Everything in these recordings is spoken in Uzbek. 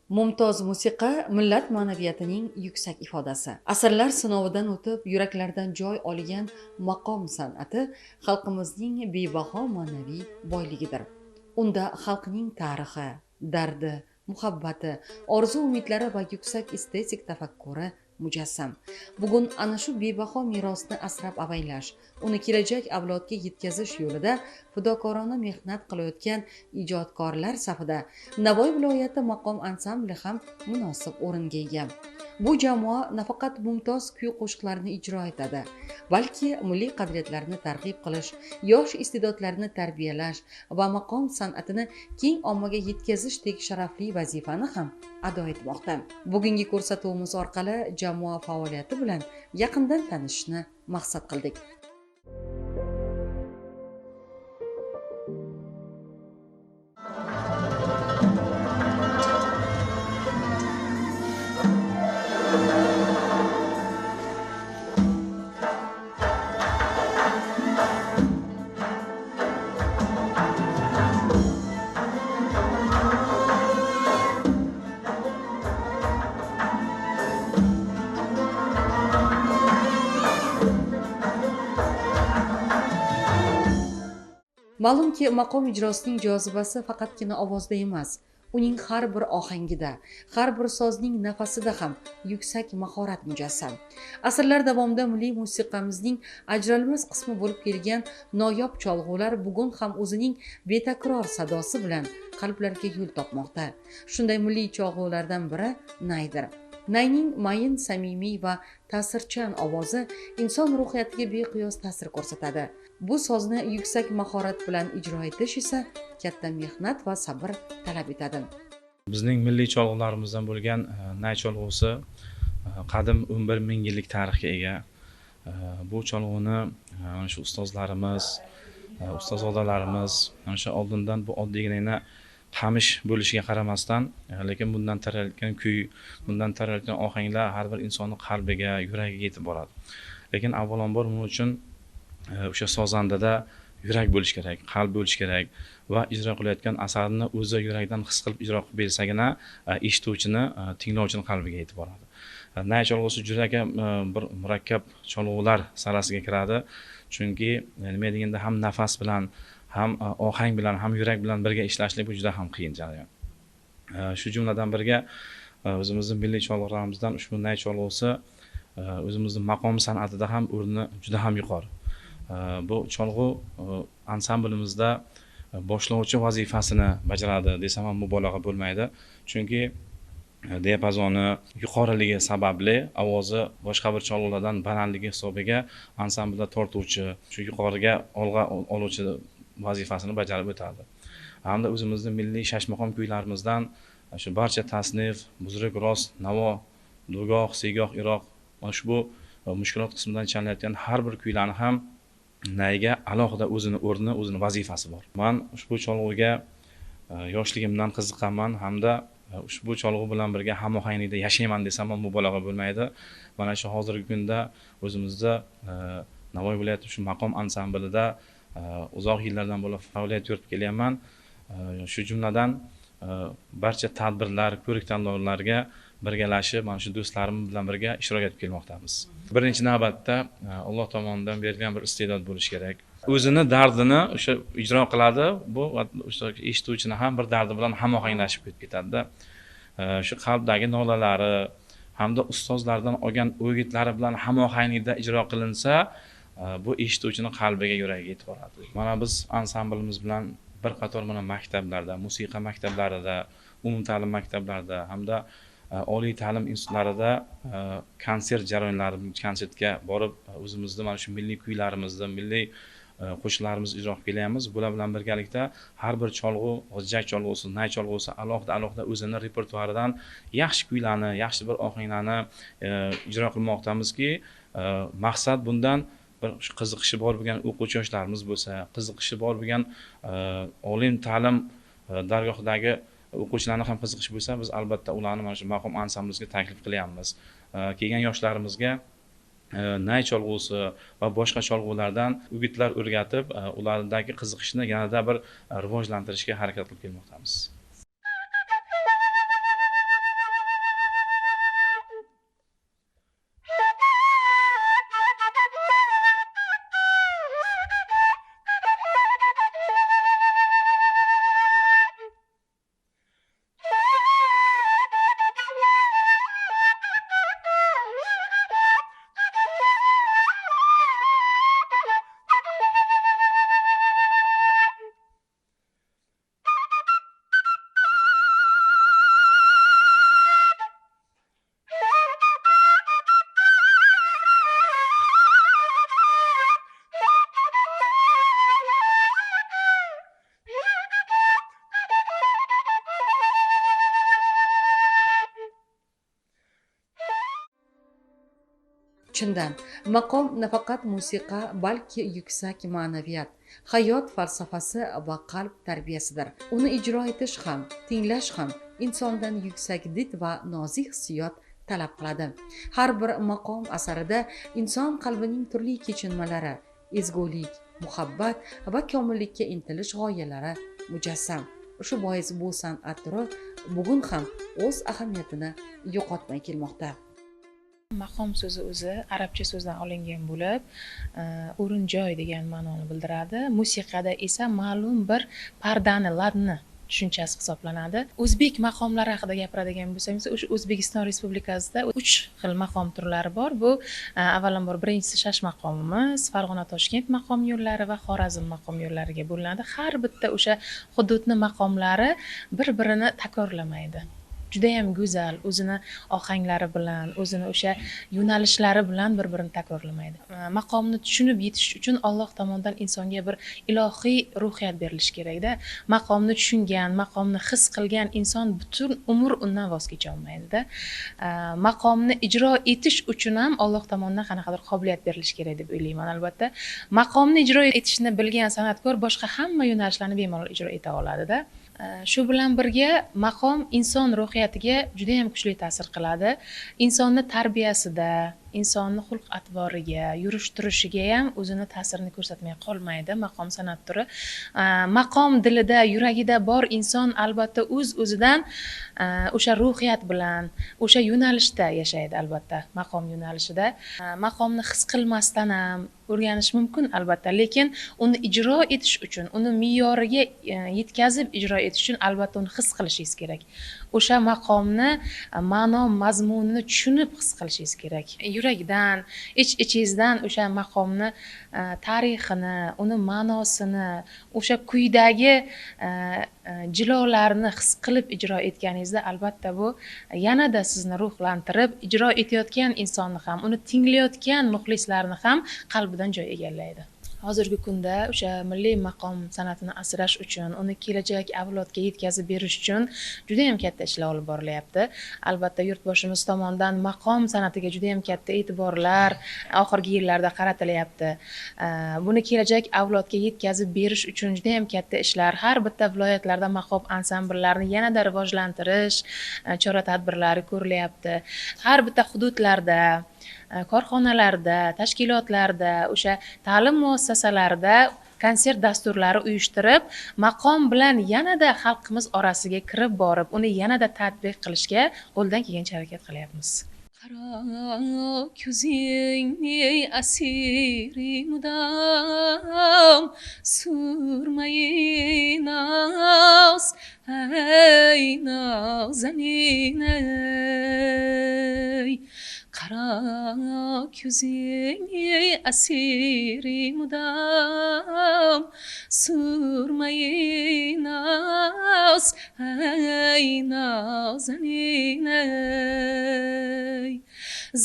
Mumtoz musiqa millat ma'naviyatining yuksak ifodasi. Asrlar sinovidan o'tib, yuraklardan joy olgan maqom san'ati xalqimizning bebaho ma'naviy boyligidir. Unda xalqning tarixi, dardi, muhabbati, orzu-umidlari va yuksak estetik tafakkuri mujassam. Bugun ana shu bebaho merosni asrab-avaylash, uni kelajak avlodga yetkazish yo'lida fidokorona mehnat qilayotgan ijodkorlar safida Navoiy viloyati maqom ansambli ham munosib o'ringa ega. Bu jamoa nafaqat mumtoz kuy-qo'shiqlarni ijro etadi, balki milliy qadriyatlarni targ'ib qilish, yosh iste'dodlarni tarbiyalash va maqom san'atini keng ommaga yetkazishdek sharafli vazifani ham ado etmoqda. Bugungi ko'rsatuvimiz orqali jamoa faoliyati bilan yaqindan tanishishni maqsad qildik. Ma'lumki, maqom ijrosining jozibasi faqatgina ovozda emas, uning har bir ohangida, har bir sozning nafasida ham yuksak mahorat mujassam. Asrlar davomida milliy musiqamizning ajralmas qismi bo'lib kelgan noyob cholg'ular bugun ham o'zining betakror sadosi bilan qalblarga yo'l topmoqda. Shunday milliy cholg'ulardan biri Naydir. Nayning mayin, samimiy va ta'sirchan ovozi inson ruhiyatiga beqiyos ta'sir ko'rsatadi. Bu sozni yuksak mahorat bilan ijro etish esa katta mehnat va sabr talab etadi. Bizning milliy cholg'ularimizdan bo'lgan Nay cholg'usi qadim 11 ming yillik tarixga ega. Bu cholg'uni mana shu ustozlarimiz, ustozodalarimiz mana shu oldindan bu oddiygina qamish bo'lishiga qaramasdan, lekin bundan taralayotgan kuy, bundan taralayotgan ohanglar har bir insonning qalbiga, yuragiga yetib boradi. Lekin avvalambor buning uchun o'sha sozandada yurak bo'lish kerak, qalb bo'lish kerak va ijro qilayotgan asarni o'zi yurakdan his qilib ijro qilib bersagina eshituvchini, tinglovchini qalbiga yetib boradi. Nay cholg'usi juda bir murakkab cholg'ular sarasiga kiradi. Chunki nima deganda ham nafas bilan, ham ohang bilan, ham yurak bilan birga ishlashlik bu juda ham qiyin jarayon. Shu jumladan birga o'zimizning milliy cholg'ularimizdan ushbu Nay cholg'usi o'zimizning maqom san'atida ham o'rni juda ham yuqori. Bu cholg'u ansamblimizda boshlovchi vazifasini bajaradi desam ham mubolag'a bo'lmaydi. Chunki diapazoni yuqoriligi sababli ovozi boshqa bir cholg'ulardan balandligi hisobiga ansamblda tortuvchi, shu yuqoriga olg'a oluvchi vazifasini bajarib o'tadi. Hamda o'zimizning milliy shashmaqom kuylarimizdan shu barcha tasnif, buzruk rost, navo, do'goh, sigoh, iroq ushbu mushkulot qismidan chalilayotgan har bir kuylarni ham Nayga alohida o'zini o'rni, o'zini vazifasi bor. Men ushbu cholg'uga yoshligimdan qiziqqanman hamda ushbu cholg'u bilan birga hamohanglikda yashayman desam ham mubolag'a bo'lmaydi. Mana shu hozirgi kunda o'zimizda Navoiy viloyati shu maqom ansamblida uzoq yillardan bo'lib faoliyat yuritib kelyapman. Shu jumladan barcha tadbirlar, ko'rik-tanlovlarga birgalashib, mana shu do'stlarim bilan birga ishtirok etib kelmoqdamiz. Birinchi navbatda Alloh tomonidan berilgan bir iste'dod bo'lish kerak. O'zini dardini o'sha ijro qiladi, bu o'sha eshituvchini ham bir dardi bilan hamohanglashib ketadi-da. Shu qalbdagi nolalari hamda ustozlardan olgan o'gitlari bilan hamohanglikda ijro qilinsa, bu eshituvchini qalbiga, yuragiga yetib boradi. Mana biz ansamblimiz bilan bir qator mana maktablarda, musiqa maktablarida, umumta'lim maktablarida hamda oliy ta'lim institutlarida konsert jarayonlari, konsertga borib o'zimizda mana shu milliy kuylarimizni, milliy qo'shiqlarimizni ijro qilib kelyapmiz. Bular bilan birgalikda har bir cholg'u, g'ijjak cholg'usi, Nay cholg'usi alohida o'zini repertuaridan yaxshi kuylarni, yaxshi bir ohanglarni ijro qilmoqdamizki, maqsad bundan bir qiziqishi bor bo'lgan o'quvchi yoshlarimiz bo'lsa, qiziqishi bor bo'lgan oliy ta'lim dargohidagi o'quvchilarni ham qiziqish bo'lsa, biz albatta ularni mana shu maqom ansamblimizga taklif qilyapmiz. Kelgan yoshlarimizga Nay cholg'usi va boshqa cholg'ulardan o'gitlar o'rgatib, ulardagi qiziqishni yanada bir rivojlantirishga harakat qilib kelmoqdamiz. Chindan, maqom nafaqat musiqa, balki yuksak ma'naviyat, hayot falsafasi va qalb tarbiyasidir. Uni ijro etish ham, tinglash ham insondan yuksak did va nozik hissiyot talab qiladi. Har bir maqom asarida inson qalbining turli kechinmalari, ezgulik, muhabbat va komillikka intilish g'oyalari mujassam. Shu bois bu san'at turi bugun ham o'z ahamiyatini yo'qotmay kelmoqda. Maqom so'zi o'zi arabcha so'zdan olingan bo'lib, o'rin-joy degan ma'noni bildiradi. Musiqada esa ma'lum bir pardani, ladni tushunchasi hisoblanadi. O'zbek maqomlari haqida gapiradigan bo'lsak, o'sha O'zbekiston Respublikasida 3 xil maqom turlari bor. Bu avvalambor birinchisi Shash maqomimiz, Farg'ona-Toshkent maqom yo'llari va Xorazm maqom yo'llariga bo'linadi. Har bitta o'sha hududni maqomlari bir-birini takrorlamaydi. Juda ham go'zal, o'zini ohanglari bilan, o'zini o'sha yo'nalishlari bilan bir-birini takrorlamaydi. Maqomni tushunib yetish uchun Alloh tomonidan insonga bir ilohiy ruhiyat berilishi kerak-da. Maqomni tushungan, maqomni his qilgan inson butun umr undan voz kecha olmaydi-da. Maqomni ijro etish uchun ham Alloh tomonidan qanaqadir qobiliyat berilishi kerak deb o'ylayman. Albatta, maqomni ijro etishni bilgan san'atkor boshqa hamma yo'nalishlarni bemalol ijro eta oladi-da. Shu bilan birga maqom inson ruhiyatiga juda ham kuchli ta'sir qiladi. Insonni tarbiyasida, insonni xulq-atvoriga, yurish-turishiga ham o'zini ta'sirini ko'rsatmay qolmaydi maqom san'at turi. Maqom dilida, yuragida bor inson albatta o'z-o'zidan o'sha ruhiyat bilan, o'sha yo'nalishda yashaydi albatta, maqom yo'nalishida. Maqomni his qilmasdan ham o'rganish mumkin albatta, lekin uni ijro etish uchun, uni me'yoriga yetkazib ijro etish uchun albatta uni his qilishingiz kerak. O'sha maqomni ma'no mazmunini tushunib his qilishingiz kerak. Yurakdan, ich-ichingizdan o'sha maqomni tarixini, uni ma'nosini, o'sha kuydagi jilolarni his qilib ijro etganingizda albatta bu yanada sizni ruhlantirib, ijro etayotgan insonni ham, uni tinglayotgan muxlislarni ham qalbidan joy egallaydi. Hozirgi kunda o'sha milliy maqom san'atini asrash uchun, uni kelajak avlodga yetkazib berish uchun juda ham katta ishlar olib borilyapti. Albatta yurtboshimiz tomonidan maqom san'atiga juda ham katta e'tiborlar oxirgi yillarda qaratilyapti. Buni kelajak avlodga yetkazib berish uchun juda ham katta ishlar, har bitta viloyatlarda maqom ansambllarni yanada rivojlantirish chora-tadbirlari ko'rilyapti. Har bitta hududlarda, korxonalarda, tashkilotlarda, o'sha ta'lim muassasalarida konsert dasturlari uyushtirib, maqom bilan yanada xalqimiz orasiga kirib borib, uni yanada tatbiq qilishga qo'ldan kelgancha harakat qilyapmiz. Qara ko'zingni asiri mudam surmayin naz, ey nazaniney. Qara ko'zingni asiri mudam surmayin naz, ey nazaniney.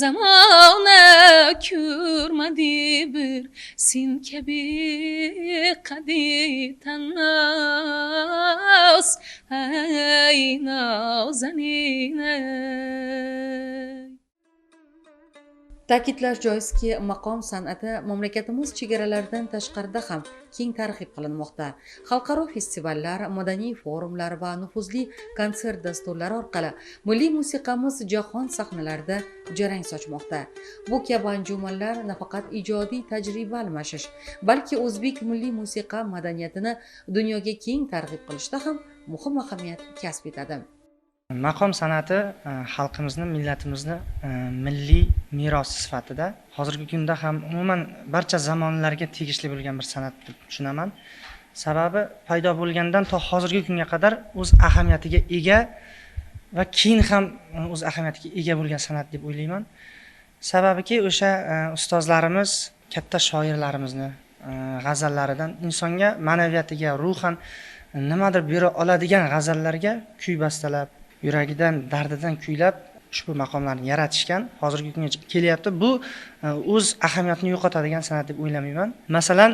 Zamona ko'rmadi bir sen kabi qadi tannas, ey nazaniney. Ta'kidlash joizki, maqom san'ati mamlakatimiz chegaralaridan tashqarida ham keng targ'ib qilinmoqda. Xalqaro festivallar, madaniy forumlar va nufuzli konsert dasturlari orqali milliy musiqamiz jahon sahnalarida jarang sochmoqda. Bu kabi anjumanlar nafaqat ijodiy tajriba almashish, balki o'zbek milliy musiqa madaniyatini dunyoga keng targ'ib qilishda ham muhim ahamiyat kasb etadi. Maqom san'ati xalqimizni, millatimizni milliy merosi sifatida hozirgi kunda ham umuman barcha zamonlarga tegishli bo'lgan bir san'at deb tushunaman. Sababi paydo bo'lgandan to hozirgi kunga qadar o'z ahamiyatiga ega va keyin ham o'z ahamiyatiga ega bo'lgan san'at deb o'ylayman. Sababiki o'sha ustozlarimiz, katta shoirlarimizni g'azallaridan insonga ma'naviyatiga, ruhan nimadir bera oladigan g'azallarga kuy bastalab, yuragidan, dardidan kuylab ushbu maqomlarni yaratishgan, hozirgi kunga kelyapti. Bu o'z ahamiyatini yo'qotadigan san'at deb o'ylamayman. Masalan,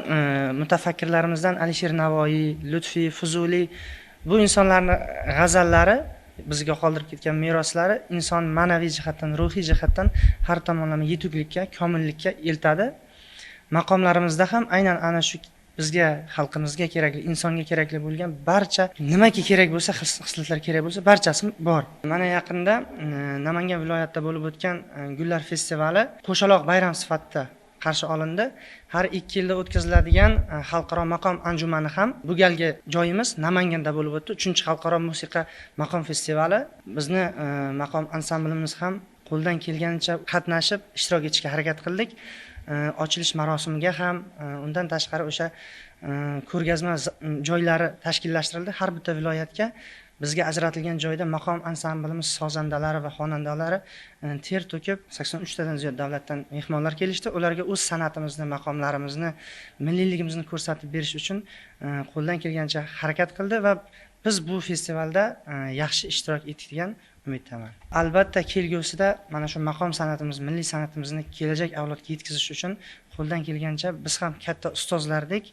mutafakkirlarimizdan Alisher Navoiy, Lutfiy, Fuzuli bu insonlarning g'azallari bizga qoldirib ketgan meroslari inson ma'naviy jihatdan, ruhiy jihatdan har tomonlama yetuklikka, komillikka eltadi. Maqomlarimizda ham aynan ana shu bizga, xalqimizga kerakli, insonga kerakli bo'lgan barcha nimaki kerak bo'lsa, xislatlar kerak bo'lsa, barchasi bor. Mana yaqinda Namangan viloyatida bo'lib o'tgan Gullar festivali qo'shaloq bayram sifatida qarshi olindi. Har 2 yilda o'tkaziladigan xalqaro maqom anjumani ham bu galgi joyimiz Namanganda bo'lib o'tdi. 3-xalqaro musiqa maqom festivali. Bizni maqom ansamblimiz ham qo'ldan kelganicha qatnashib, ishtirok etishga harakat qildik. Ochilish marosimiga ham, undan tashqari o'sha ko'rgazma joylari tashkillashtirildi. Har bitta viloyatga bizga ajratilgan joyda maqom ansamblimiz sozandalari va xonandalari ter to'kib 83 tadan ziyod davlatdan mehmonlar kelishdi. Ularga o'z san'atimizni, maqomlarimizni, milliyligimizni ko'rsatib berish uchun qo'ldan kelgancha harakat qildi va biz bu festivalda yaxshi ishtirok etadigan umiddaman. Albatta kelgusida mana shu maqom san'atimiz, milliy san'atimizni kelajak avlodga yetkazish uchun qo'ldan kelgancha biz ham katta ustozlardek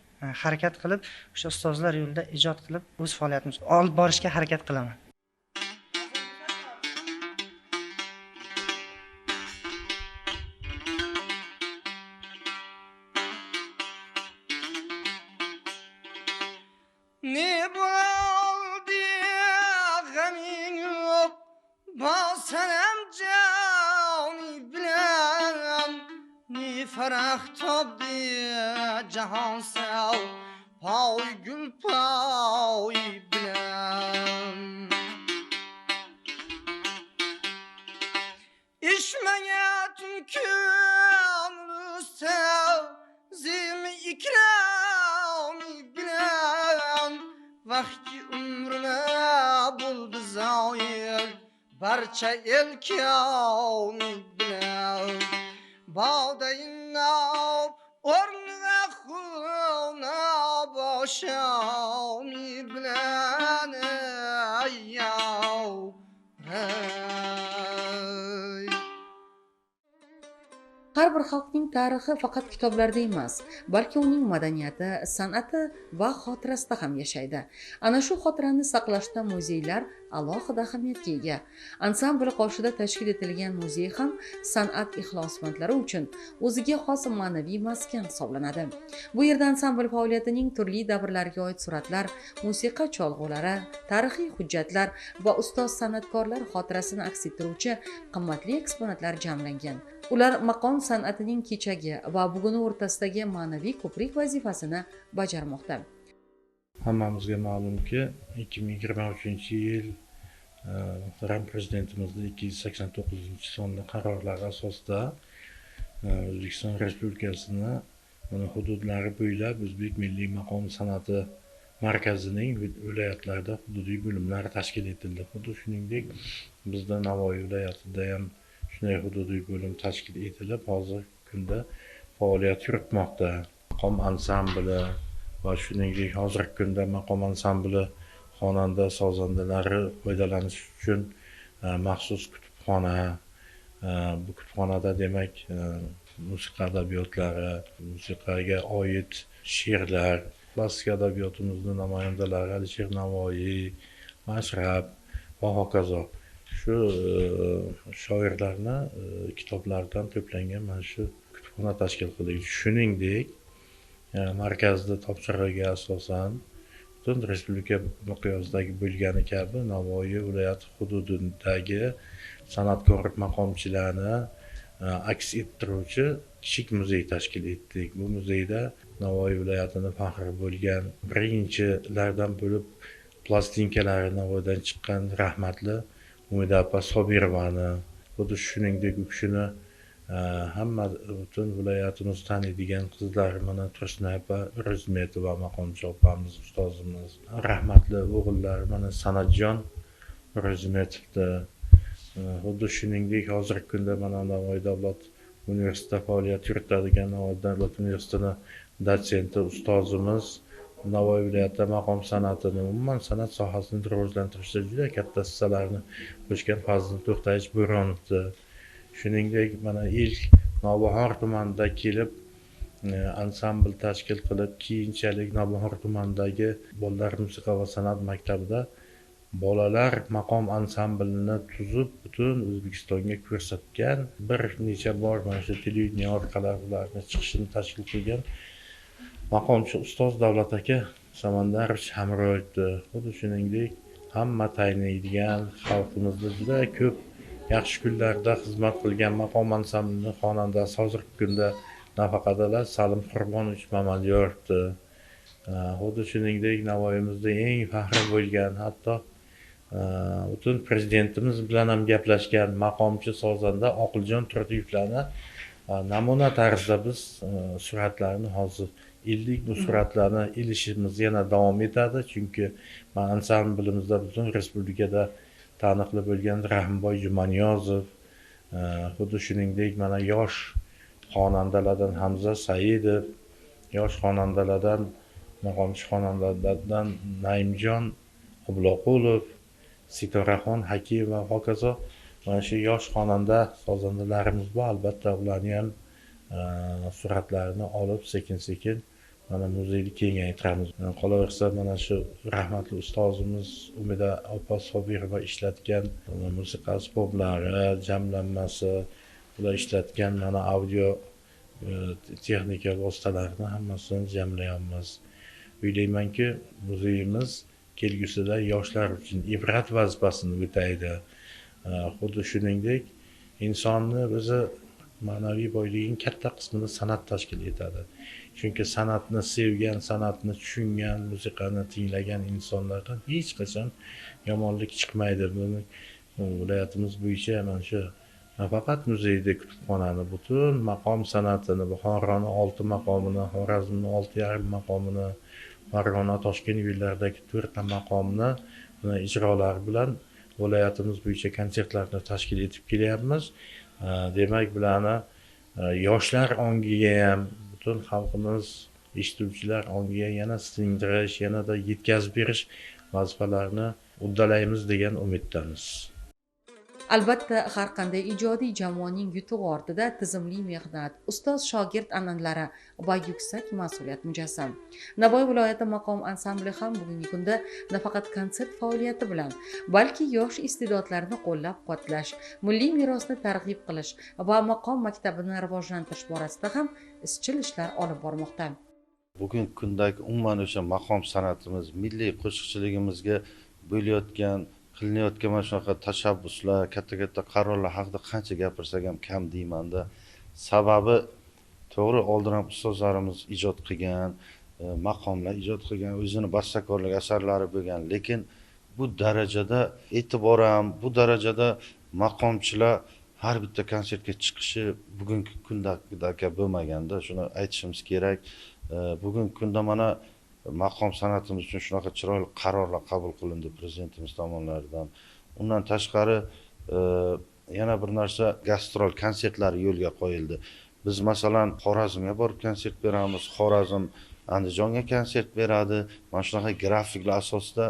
harakat qilib, o'sha ustozlar yo'lida ijod qilib, o'z faoliyatimizni olib borishga harakat qilaman. Ne bo'ldi g'aming yo'q, bosanam joni bilan, ne farah topdi jahon sav, poy gul poy bilan. İşmeye tüm sav, zimi ikrami bilan, vaqti umrime buldu zayir, barcha el kâmi bilan. Bağdayınab ornuna xuna boşami bilan ayyav. Har bir xalqning tarixi faqat kitoblarda emas, balki uning madaniyati, san'ati va xotirasida ham yashaydi. Ana shu xotirani saqlashda muzeylar alohida ahamiyatga ega. Ansambl qoshida tashkil etilgan muzey ham san'at ixlosmandlari uchun o'ziga xos ma'naviy maskan hisoblanadi. Bu yerda ansambl faoliyatining turli davrlarga oid suratlar, musiqa cholg'ulari, tarixiy hujjatlar va ustoz san'atkorlar xotirasini aks ettiruvchi qimmatli eksponatlar jamlangan. Ular maqom san'atining kechagi va buguni o'rtasidagi ma'naviy ko'prik vazifasini bajarmoqda. Hammamizga ma'lumki, 2023-yil Ram prezidentimizning 289-sonli qarorlari asosida O'zbekiston Respublikasini hududlari bo'ylab O'zbek milliy maqom san'ati markazining viloyatlarda hududiy bo'limlari tashkil etildi. Xuddi shuningdek, bizda Navoiy viloyatida ham shunday hududiy bo'lim tashkil etilib, hozirgi kunda faoliyat yuritmoqda. Maqom ansambli va shuningdek hozirgi kunda maqom ansambli xonanda sozandalari foydalanish uchun maxsus kutubxona, bu kutubxonada demak musiqa adabiyotlari, musiqaga oid she'rlar, klassik adabiyotimizni namoyandalari Alisher Navoiy, Mashrab va hokazo shu shoirlarni kitoblaridan to'plangan mana shu kutubxona tashkil qildik. Shuningdek, markazda topshirig'iga asosan butun respublika miqyosidagi bo'lgani kabi Navoiy viloyati hududidagi san'atkor maqomchilarni aks ettiruvchi kichik muzey tashkil etdik. Bu muzeyda Navoiy viloyatini faxri bo'lgan birinchilardan bo'lib plastinkalari Navoiydan chiqqan rahmatli Umida opa Sobirovani, xuddi shuningdek u kishini hamma butun viloyatimiz taniydigan qizlar, mana Tursunoy opa Ro'zmetova maqomchi opamiz, ustozimiz, rahmatli o'g'illar, mana Sanatjon Ro'zmetovni, xuddi shuningdek hozirgi kunda mana Navoiy davlat universitetida faoliyat yuritadigan Navoiy davlat universitetining dotsenti ustozimiz, Navoiy viloyatida maqom san'atini, umuman san'at sohasini rivojlantirishda juda katta hissalarni qo'shgan Fazliddin To'xtayevich Bo'ronovni, shuningdek mana ilk Navbahor tumanida kelib ansambl tashkil qilib, keyinchalik Navbahor tumanidagi bolalar musiqa va san'at maktabida bolalar maqom ansamblini tuzib butun O'zbekistonga ko'rsatgan, bir necha bor mana shu televideniye orqali chiqishini tashkil qilgan maqomchi ustoz Davlat aka Samandarovich Hamroyevni, xuddi shuningdek hamma taniydigan, xalqimizda juda ko'p yaxshi kunlarda xizmat qilgan maqom ansamblini xonandasi hozirgi kunda nafaqadalar Salim Qurbonovich Mamadyorovni, xuddi shuningdek Navoiyimizda eng faxri bo'lgan, hatto butun prezidentimiz bilan ham gaplashgan maqomchi sozanda Oqiljon Turdiyevlarni namuna tarzda biz suratlarini hozir ildik. Bu suratlarni ilishimiz yana davom etadi, chunki ansamblimizda butun respublikada taniqli bo'lgan Rahimboy Jumaniyozov, xuddi shuningdek mana yosh xonandalardan Hamza Saidov, yosh xonandalardan maqomchi xonandalardan Naimjon Obloqulov, Sitoraxon Hakimova va hokazo mana shu yosh xonanda sozandalarimiz bor. Albatta ularni ham suratlarini olib sekin-sekin mana muzeyni kengaytiramiz. Qolaversa mana shu rahmatli ustozimiz Umida opa Sobirova ishlatgan musiqa asboblari, jamlanmasi, ular ishlatgan mana audio texnika vositalarini hammasini jamlayapmiz. O'ylaymanki, muzeyimiz kelgusida yoshlar uchun ibrat vazifasini o'taydi. Xuddi shuningdek, insonni o'zi ma'naviy boyligining katta qismini san'at tashkil etadi. Chunki san'atni sevgan, san'atni tushungan, musiqani tinglagan insonlardan hech qachon yomonlik chiqmaydi. Buni viloyatimiz bo'yicha mana shu nafaqat muzeyda kutubxonani, butun maqom san'atini, Buxoroning 6 maqomini, Xorazmning 6,5 maqomini, Farg'ona, Toshkent yo'llaridagi 4 ta maqomni ijrolari bilan viloyatimiz bo'yicha konsertlarni tashkil etib kelyapmiz. Demak, bularni yoshlar ongiga ham, butun xalqimiz, eshituvchilar ongiga yana singdirish, yanada yetkazib berish vazifalarini uddalaymiz degan umiddamiz. Albatta, har qanday ijodiy jamoaning yutug'i ortida tizimli mehnat, ustoz shogird an'analari va yuksak mas'uliyat mujassam. Navoiy viloyati maqom ansambli ham bugungi kunda nafaqat konsert faoliyati bilan, balki yosh iste'dodlarni qo'llab-quvvatlash, milliy merosni targ'ib qilish va maqom maktabini rivojlantirish borasida ham izchil ishlar olib bormoqda. Bugungi kundagi umuman o'sha maqom san'atimiz, milliy qo'shiqchiligimizga bo'layotgan, qilinayotgan mana shunaqa tashabbuslar, katta-katta qarorlar haqida qancha gapirsak ham kam deymanda. Sababi to'g'ri oldin ham ustozlarimiz ijod qilgan, maqomlar ijod qilgan, o'zini bastakorlik asarlari bo'lgan, lekin bu darajada e'tibor ham, bu darajada maqomchilar har bitta konsertga chiqishi bugungi kundagi bo'lmaganda, shuni aytishimiz kerak. Bugungi kunda mana maqom san'atimiz uchun shunaqa chiroyli qarorlar qabul qilindi prezidentimiz tomonidan. Undan tashqari yana bir narsa, gastrol konsertlari yo'lga qo'yildi. Biz masalan Xorazmga borib konsert beramiz, Xorazm Andijonga konsert beradi. Mana shunaqa grafiklar asosida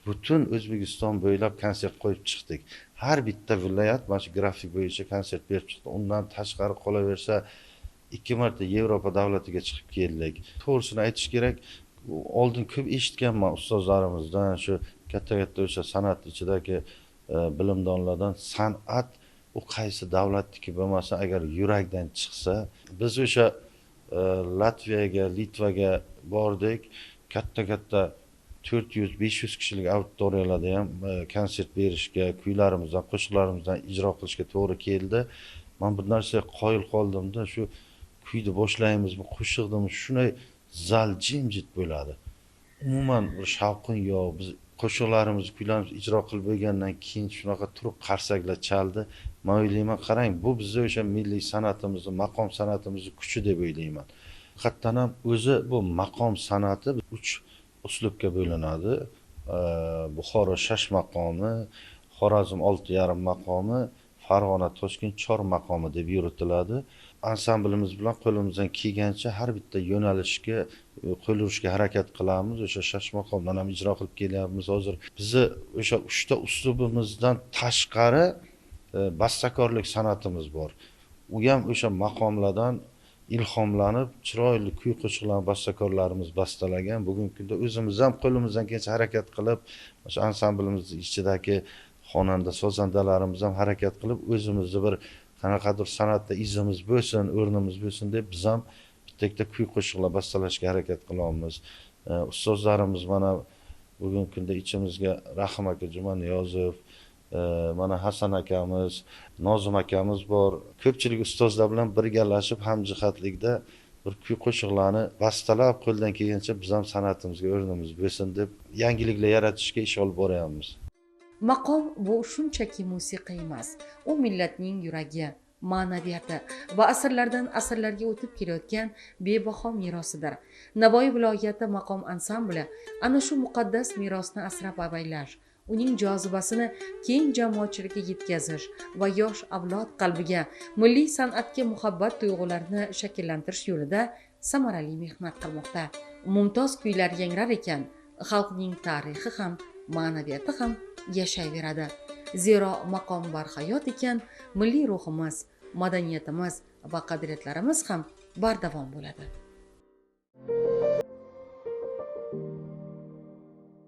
butun O'zbekiston bo'ylab konsert qo'yib chiqdik. Har bitta viloyat mana shu grafik bo'yicha konsert berib chiqdi. Undan tashqari qolaversa 2 marta Yevropa davlatiga chiqib keldik. To'g'risini aytish kerak, oldin ko'p eshitganman ustozlarimizdan, shu katta-katta o'sha san'at ichidagi bilimdonlardan, san'at u qaysi davlatniki bo'lmasa, agar yurakdan chiqsa, biz o'sha Latviyaga, Litvaga bordik, katta-katta 400-500 kishilik auditoriyalarda ham konsert berishga, kuylarimizdan, qo'shiqlarimizdan ijro qilishga to'g'ri keldi. Men bir narsaga qoyil qoldimda, shu kuyni boshlaymizmi, qo'shiqdimi, shunday zal jimjit bo'ladi. Umuman bir shavqin yo'q. Biz qo'shiqlarimizni, kuylarimizni ijro qilib bo'lgandan keyin shunaqa turib qarsaklar chaldi. Men o'ylayman, qarang, bu bizning o'sha milliy san'atimizni, maqom san'atimizni kuchi deb o'ylayman. Haqiqatan ham o'zi bu maqom san'ati 3 uslubga bo'linadi. Buxoro shash maqomi, Xorazm 6,5 maqomi, Farg'ona, Toshkent 4 maqomi deb yuritiladi. Ansamblimiz bilan qo'limizdan kelgancha har bitta yo'nalishga qo'l urishga harakat qilamiz. O'sha shash maqomdan ham ijro qilib kelyapmiz. Hozir bizni o'sha 3 ta uslubimizdan tashqari bastakorlik san'atimiz bor. U ham o'sha maqomlardan ilhomlanib chiroyli kuy qo'shiqlarni bastakorlarimiz bastalagan. Bugungi kunda o'zimiz ham qo'limizdan kelsa harakat qilib, o'sha ansamblimiz ichidagi xonanda sozandalarimiz ham harakat qilib, o'zimizni bir qanaqadir san'atda izimiz bo'lsin, o'rnimiz bo'lsin deb biz ham bitta kuy qo'shiqlar bastalashga harakat qilyapmiz. Ustozlarimiz mana bugungi kunda ichimizga Rahim aka Jumaniyozov, mana Hasan akamiz, Nozim akamiz bor. Ko'pchilik ustozlar bilan birgalashib hamjihatlikda bir kuy qo'shiqlarni bastalab qo'ldan kelgancha biz ham san'atimizga o'rnimiz bo'lsin deb yangiliklar yaratishga ish olib boryapmiz. Maqom bu shunchaki musiqa emas, u millatning yuragi, ma'naviyati va asrlardan asrlarga o'tib kelayotgan bebaho merosidir. Navoiy viloyati maqom ansambli ana shu muqaddas merosni asrab-avaylash, uning jozibasini keng jamoatchilikka yetkazish va yosh avlod qalbiga milliy san'atga muhabbat tuyg'ularini shakllantirish yo'lida samarali mehnat qilmoqda. Mumtoz kuylar yangrar ekan, xalqning tarixi ham, ma'naviyati ham yashayveradi. Zero maqom barhayot ekan, milliy ruhimiz, madaniyatimiz va qadriyatlarimiz ham bardavom bo'ladi.